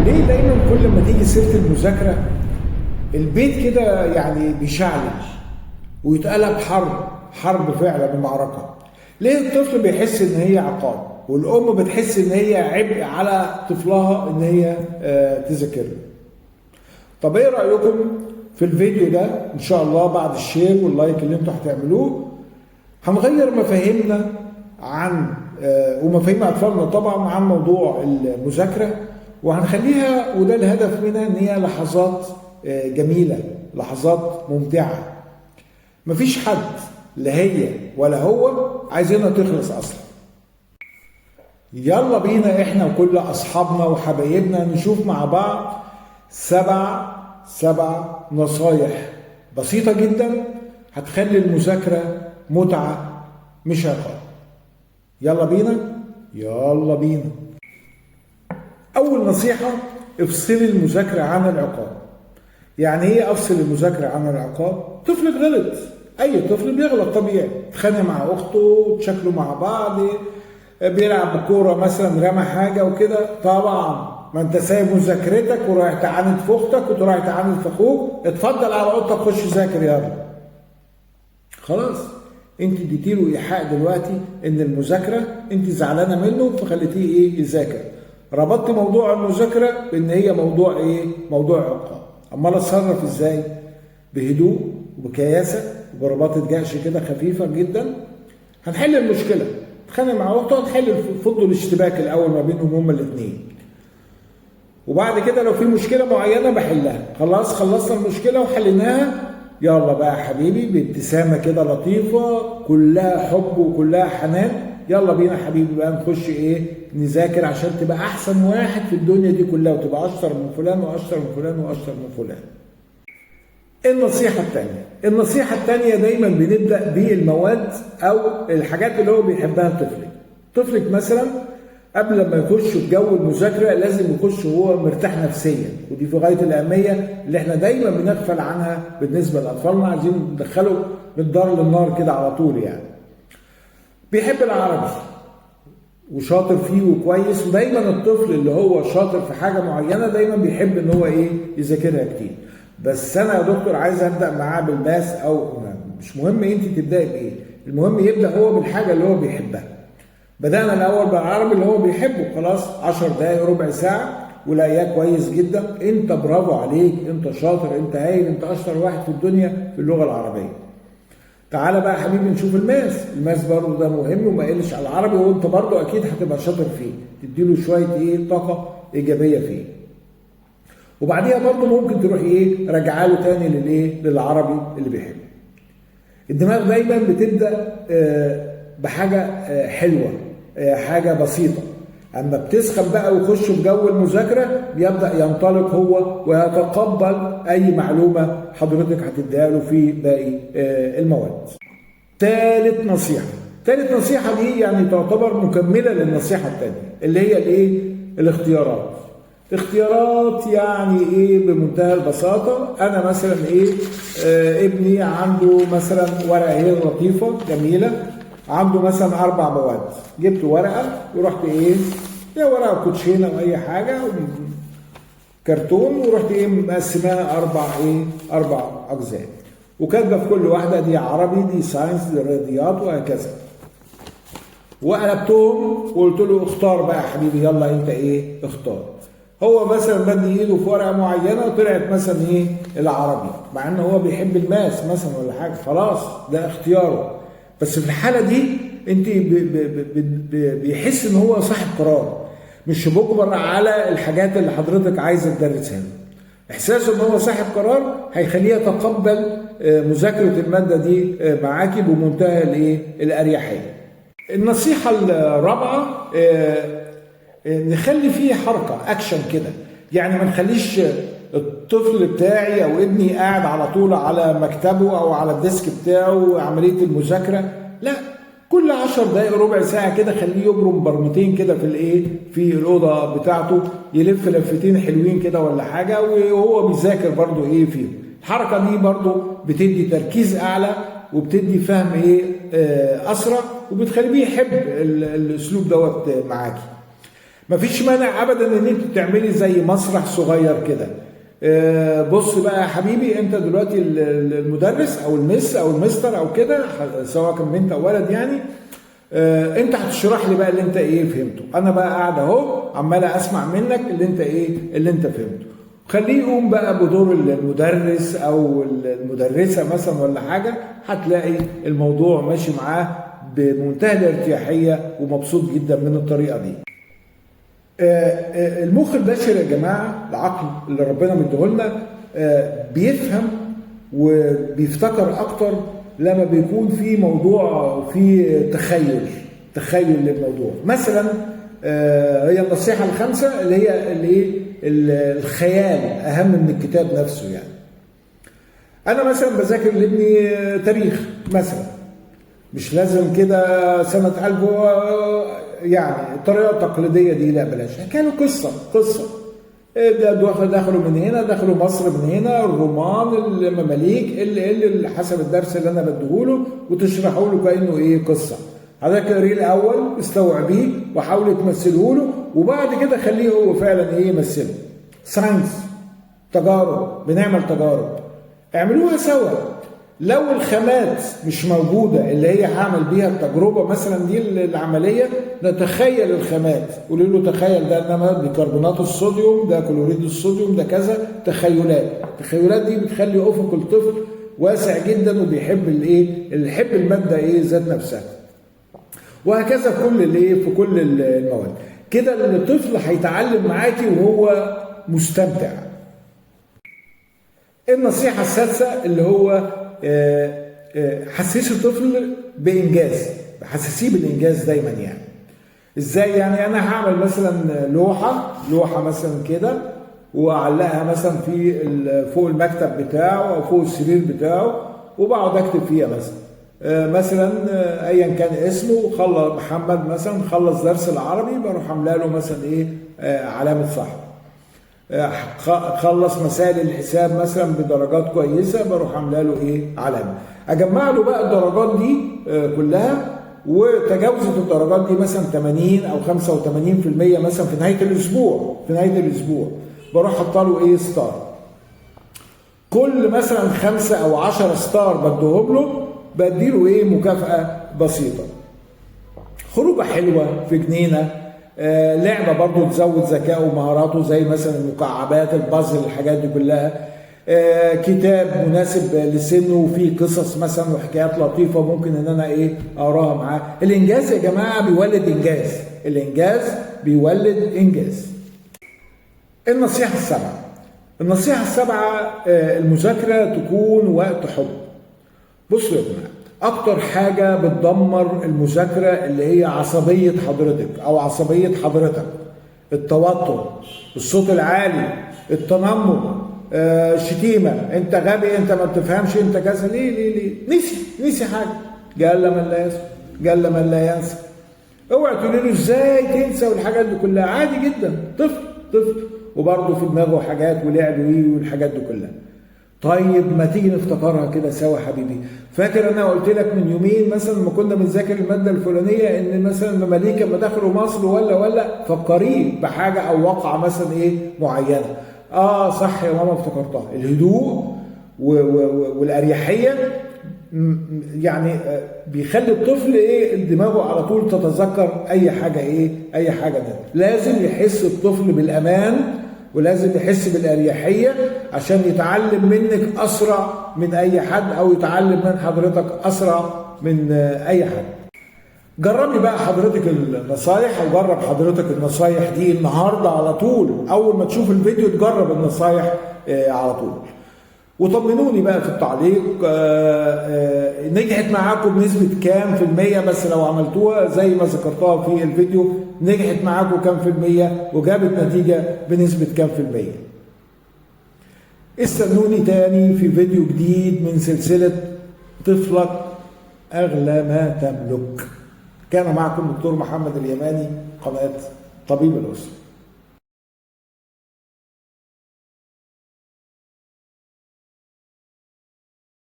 ليه دايما كل ما تيجي سيره المذاكره البيت كده يعني بيشعل ويتقلب حرب فعلا ومعركه؟ ليه الطفل بيحس ان هي عقاب والام بتحس ان هي عبء على طفلها ان هي تذاكر له؟ طب ايه رايكم في الفيديو ده؟ ان شاء الله بعد الشير واللايك اللي انتوا هتعملوه هنغير مفاهيمنا عن ومفاهيم اطفالنا طبعا عن موضوع المذاكره، وهنخليها وده الهدف منها ان هي لحظات جميله، لحظات ممتعه. مفيش حد لا هي ولا هو عايزينها تخلص اصلا. يلا بينا احنا وكل اصحابنا وحبايبنا نشوف مع بعض سبع نصايح بسيطه جدا هتخلي المذاكره متعه مش عقاب. يلا بينا. اول نصيحه: افصلي المذاكره عن العقاب. يعني ايه افصل المذاكره عن العقاب؟ طفلك غلط، اي طفل بيغلط طبيعي، اتخانق مع اخته، تشكلوا مع بعض، بيلعب بكوره مثلا، رمى حاجه وكده، طبعا ما انت سايب مذاكرتك ورايح تعاند في اختك ورايح تعاند في اخوك، اتفضل على اوضتك خش ذاكر يلا. خلاص انت اديتيله ايحاء دلوقتي ان المذاكره انت زعلانه منه فخليتيه ايه؟ يذاكر. ربطت موضوع المذاكره بان هي موضوع ايه؟ موضوع عقاب. امال اتصرف ازاي؟ بهدوء وبكياسه وبرباطه جأش كده خفيفه جدا هنحل المشكله. اتخانق مع اخته هنحل فضوا الاشتباك الاول ما بينهم هما الاثنين، وبعد كده لو في مشكله معينه بحلها. خلاص خلصنا المشكله وحليناها، يلا بقى يا حبيبي بابتسامه كده لطيفه كلها حب وكلها حنان، يلا بينا يا حبيبي بقى نخش ايه؟ نذاكر عشان تبقى احسن واحد في الدنيا دي كلها وتبقى اشطر من فلان واشطر من فلان واشطر من فلان. النصيحه الثانيه دايما بنبدا بالمواد او الحاجات اللي هو بيحبها طفلك. طفلك مثلا قبل ما يخش في جو المذاكره لازم يخش وهو مرتاح نفسيا، ودي في غايه الاهميه اللي احنا دايما بنغفل عنها بالنسبه لاطفالنا، عايزين ندخله من الدار للنار كده على طول. يعني بيحب العربي وشاطر فيه وكويس، ودايما الطفل اللي هو شاطر في حاجه معينه دايما بيحب ان هو ايه؟ يذاكرها كتير. بس انا يا دكتور عايز ابدا معاه بالماس، او مش مهم انت تبداي بايه، المهم يبدا هو بالحاجه اللي هو بيحبها. بدانا الاول بالعربي اللي هو بيحبه، خلاص 10 دقايق ربع ساعه ولاقياه كويس جدا، انت برافو عليك، انت شاطر، انت هايل، انت اشطر واحد في الدنيا في اللغه العربيه. تعالى بقى يا حبيبي نشوف الماس برضه ده مهم وما يقلش على العربي، وانت برضه اكيد هتبقى شاطر فيه، تديله شويه ايه؟ طاقه ايجابيه فيه. وبعديها برضه ممكن تروح ايه؟ راجعه له تاني للعربي اللي بيحبه. الدماغ دايما بتبدا بحاجه حلوه، حاجه بسيطه. اما بتسخن بقى ويخش في جو المذاكره بيبدا ينطلق هو ويتقبل اي معلومه حضرتك هتديها له في باقي المواد. ثالث نصيحه دي يعني تعتبر مكمله للنصيحه الثانيه اللي هي الايه؟ الاختيارات. يعني ايه؟ بمنتهى البساطه انا مثلا ايه؟ ابني عنده مثلا ورقه هي لطيفه جميله، عنده مثلا 4 مواد، جبت ورقه ورحت ايه؟ يا ورقه كوتشينه او اي حاجه كرتون، ورحت ايه؟ مقسماها 4 اجزاء، وكاتبه في كل واحده دي عربي، دي ساينس، دي رياضيات، وهكذا. وقلبتهم وقلت له اختار بقى يا حبيبي، يلا انت ايه؟ اختار. هو مثلا مد ايده في ورقه معينه وطلعت مثلا ايه؟ العربي، مع ان هو بيحب الماس مثلا ولا حاجه، خلاص ده اختياره. بس في الحاله دي انت بيحس ان هو صاحب قرار، مش مجبر على الحاجات اللي حضرتك عايزه تدرسها له. احساسه ان هو صاحب قرار هيخليه يتقبل مذاكره الماده دي معاكي بمنتهى الاريحيه. النصيحه الرابعه نخلي فيه حركه اكشن كده، يعني ما نخليش الطفل بتاعي او ابني قاعد على طول على مكتبه او على الديسك بتاعه عمليه المذاكره، لا، كل 10 دقائق ربع ساعه كده خليه يبرم برمتين كده في الاوضه بتاعته، يلف لفتين حلوين كده ولا حاجه، وهو بيذاكر برضه فيهم. الحركه دي برضه بتدي تركيز اعلى وبتدي فهم اسرع، وبتخليه يحب الاسلوب دوت معاكي. مفيش مانع ابدا ان انت تعملي زي مسرح صغير كده. بص بقى يا حبيبي، انت دلوقتي المدرس او المس او المستر او كده، سواء كان بنت او ولد يعني، انت هتشرح لي بقى اللي انت ايه فهمته، انا بقى قاعد اهو عمال اسمع منك اللي انت ايه اللي انت فهمته. خليه يقوم بقى بدور المدرس او المدرسه مثلا ولا حاجه، هتلاقي الموضوع ماشي معاه بمنتهى الارتياحيه ومبسوط جدا من الطريقه دي. المخ البشري يا جماعه، العقل اللي ربنا مديهولنا، بيفهم وبيفتكر اكتر لما بيكون في موضوع في تخيل للموضوع. مثلا هي النصيحه الخامسه اللي هي الخيال اهم من الكتاب نفسه. يعني انا مثلا بذاكر لابني تاريخ مثلا، مش لازم كده سنه 1000 يعني الطريقه التقليديه دي، لا بلاش. كانوا قصه دخلوا من هنا، دخلوا مصر من هنا، الرومان، المماليك، اللي حسب الدرس اللي انا بديهوله، وتشرحوا له كانه ايه قصه. حضرتك اقريه الاول، استوعبيه وحاولي تمثله له، وبعد كده خليه هو فعلا ايه يمثله. ساينس، تجارب، بنعمل تجارب، اعملوها سوا. لو الخامات مش موجوده اللي هي هعمل بيها التجربه مثلا دي العمليه، نتخيل الخامات، قولوا له تخيل ده انما بيكربونات الصوديوم، ده كلوريد الصوديوم، ده كذا. التخيلات دي بتخلي افق الطفل واسع جدا، وبيحب اللي يحب الماده ذات نفسها. وهكذا في كل المواد كده الطفل هيتعلم معاكي وهو مستمتع. النصيحه السادسه اللي هو حسسي الطفل بانجاز، حسسيه بالانجاز دايما. يعني ازاي؟ يعني انا هعمل مثلا لوحه مثلا كده، واعلقها مثلا فوق المكتب بتاعه او فوق السرير بتاعه، وبقعد اكتب فيها مثلا ايا كان اسمه، خلص محمد مثلا، خلص درس العربي، بروح عامله له مثلا علامه صح. خلص مسائل الحساب مثلا بدرجات كويسه، بروح عامله له علامه. اجمع له بقى الدرجات دي كلها، وتجاوزت الدرجات دي مثلا 80 او 85% مثلا في نهايه الاسبوع بروح حاطه له ستار. كل مثلا 5 أو 10 ستار بديهم له، بديله مكافاه بسيطه. خروجه حلوه في جنينه، لعبه برضو تزود ذكائه ومهاراته، زي مثلا المكعبات، البازل، الحاجات دي كلها. كتاب مناسب لسنه وفيه قصص مثلا وحكايات لطيفه ممكن ان انا اقراها معاه. الانجاز يا جماعه بيولد انجاز. النصيحه السابعه المذاكره تكون وقت حب. بصوا يا جماعه، اكتر حاجه بتدمر المذاكره اللي هي عصبيه حضرتك، التوتر، الصوت العالي، التنمر، شتيمه، انت غبي، انت ما بتفهمش، انت كذا. ليه نسي حاجه. جل من لا ينسى. اوعى تقولي له ازاي تنسى والحاجات دي كلها، عادي جدا، طفل وبرضه في دماغه حاجات ولعب والحاجات دي كلها. طيب ما تيجي نفتكرها كده سوا حبيبي. فاكر انا قلت لك من يومين مثلا لما كنا بنذاكر الماده الفلانيه ان مثلا المماليك لما دخلوا مصر ولا فكريه بحاجه او واقعه مثلا معينه. صح يا ماما افتكرتها. الهدوء والاريحيه يعني بيخلي الطفل دماغه على طول تتذكر اي حاجه ده. لازم يحس الطفل بالامان، ولازم يحس بالاريحيه عشان يتعلم منك اسرع من اي حد، او يتعلم من حضرتك اسرع من اي حد. جربي بقى حضرتك النصايح، او جرب حضرتك النصايح دي النهارده على طول. اول ما تشوف الفيديو تجرب النصايح على طول، وطمنوني بقى في التعليق نجحت معاكم بنسبة كام في المية. بس لو عملتوها زي ما ذكرتها في الفيديو، نجحت معاكم كام في المية وجابت نتيجة بنسبة كام في المية. استنوني تاني في فيديو جديد من سلسلة طفلك أغلى ما تملك. كان معكم دكتور محمد اليماني، قناة طبيب الأسرة.